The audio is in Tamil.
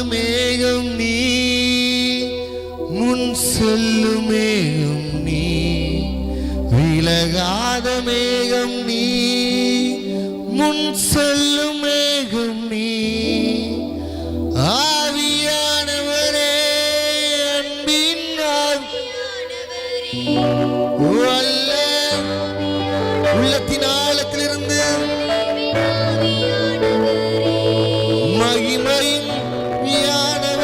மேகம் நீ, முன் செல்லும் மேகம் நீ, விலகாத மேகம் நீ, முன் செல்லும் மேகம் நீ. ஆவியானவரே, அன்பின் வல்ல உள்ளத்தின் ஆழத்திலிருந்து மகிமையின் வியானவரே,